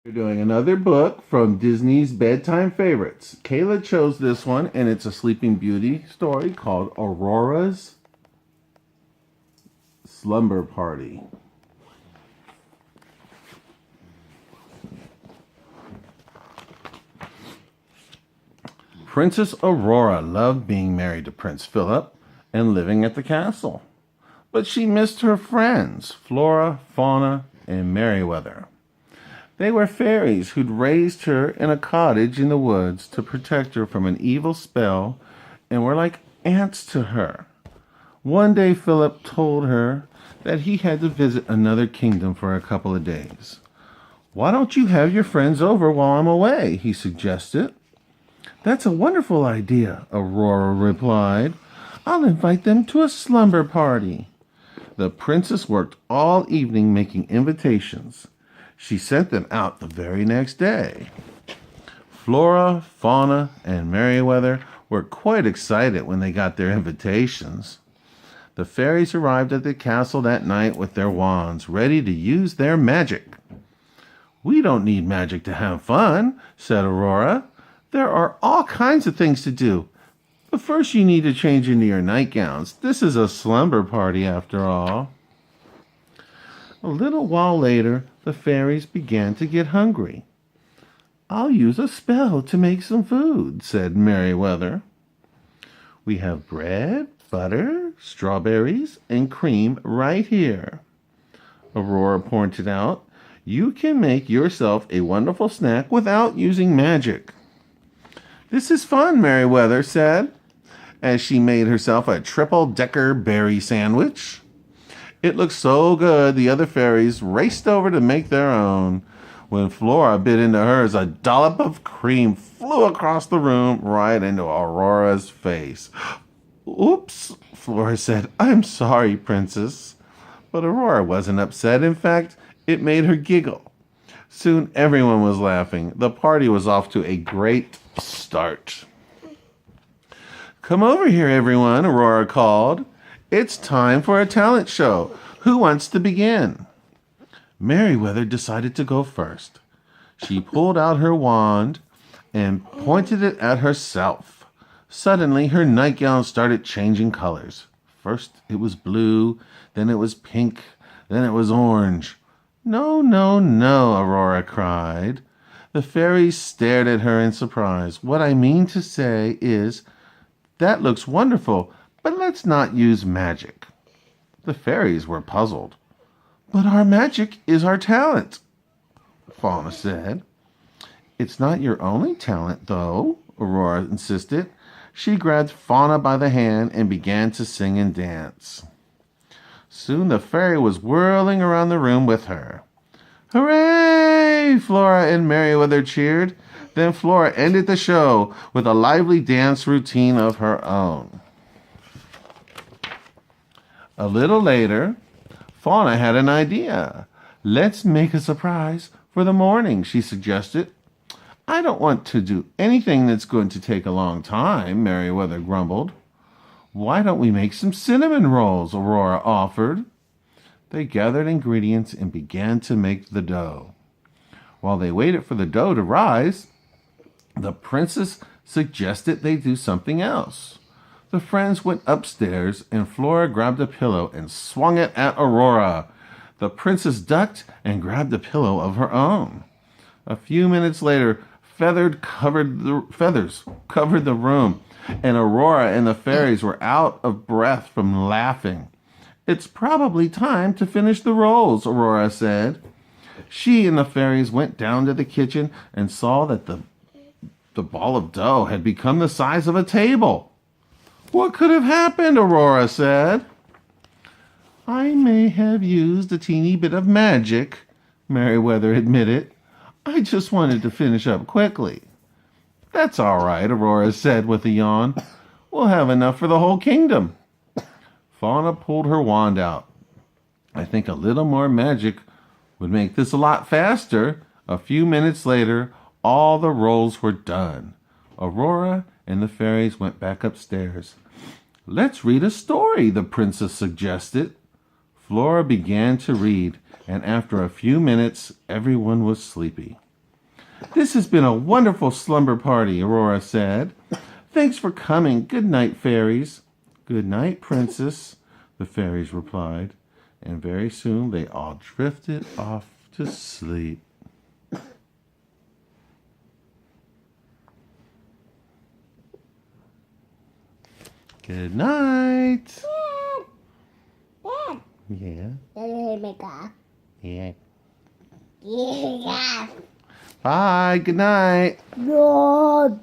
We're doing another book from Disney's Bedtime Favorites. Kayla chose this one, and it's a Sleeping Beauty story called Aurora's Slumber Party. Princess Aurora loved being married to Prince Philip and living at the castle. But she missed her friends, Flora, Fauna, and Merryweather. They were fairies who'd raised her in a cottage in the woods to protect her from an evil spell and were like aunts to her. One day Philip told her that he had to visit another kingdom for a couple of days. "Why don't you have your friends over while I'm away?" he suggested. "That's a wonderful idea," Aurora replied. "I'll invite them to a slumber party." The princess worked all evening making invitations. She sent them out the very next day. Flora, Fauna, and Merryweather were quite excited when they got their invitations. The fairies arrived at the castle that night with their wands, ready to use their magic. "We don't need magic to have fun," said Aurora. "There are all kinds of things to do. But first you need to change into your nightgowns. This is a slumber party after all." A little while later, the fairies began to get hungry. "I'll use a spell to make some food," said Merryweather. "We have bread, butter, strawberries, and cream right here," Aurora pointed out. "You can make yourself a wonderful snack without using magic." "This is fun," Merryweather said, as she made herself a triple-decker berry sandwich. It looked so good, the other fairies raced over to make their own. When Flora bit into hers, a dollop of cream flew across the room right into Aurora's face. "Oops," Flora said. "I'm sorry, Princess." But Aurora wasn't upset. In fact, it made her giggle. Soon everyone was laughing. The party was off to a great start. "Come over here, everyone," Aurora called. "It's time for a talent show. Who wants to begin?" Merryweather decided to go first. She pulled out her wand and pointed it at herself. Suddenly, her nightgown started changing colors. First it was blue, then it was pink, then it was orange. "No, no, no," Aurora cried. The fairies stared at her in surprise. "What I mean to say is, that looks wonderful, but let's not use magic." The fairies were puzzled. "But our magic is our talent," Fauna said. "It's not your only talent, though," Aurora insisted. She grabbed Fauna by the hand and began to sing and dance. Soon the fairy was whirling around the room with her. "Hooray!" Flora and Merryweather cheered. Then Flora ended the show with a lively dance routine of her own. A little later, Fauna had an idea. "Let's make a surprise for the morning," she suggested. "I don't want to do anything that's going to take a long time," Merryweather grumbled. "Why don't we make some cinnamon rolls?" Aurora offered. They gathered ingredients and began to make the dough. While they waited for the dough to rise, the princess suggested they do something else. The friends went upstairs, and Flora grabbed a pillow and swung it at Aurora. The princess ducked and grabbed a pillow of her own. A few minutes later, feathers covered the room, and Aurora and the fairies were out of breath from laughing. "It's probably time to finish the rolls," Aurora said. She and the fairies went down to the kitchen and saw that the ball of dough had become the size of a table. "What could have happened?" Aurora said. "I may have used a teeny bit of magic," Merryweather admitted. "I just wanted to finish up quickly." "That's all right," Aurora said with a yawn. "We'll have enough for the whole kingdom." Fauna pulled her wand out. "I think a little more magic would make this a lot faster." A few minutes later, all the rolls were done. Aurora and the fairies went back upstairs. "Let's read a story," the princess suggested. Flora began to read, and after a few minutes, everyone was sleepy. This has been a wonderful slumber party, Aurora said. Thanks for coming. Good night, fairies. Good night, princess, the fairies replied. And very soon they all drifted off to sleep. Good night. Dad. Yeah. Dad. Yeah. Yeah. Bye. Good night. God.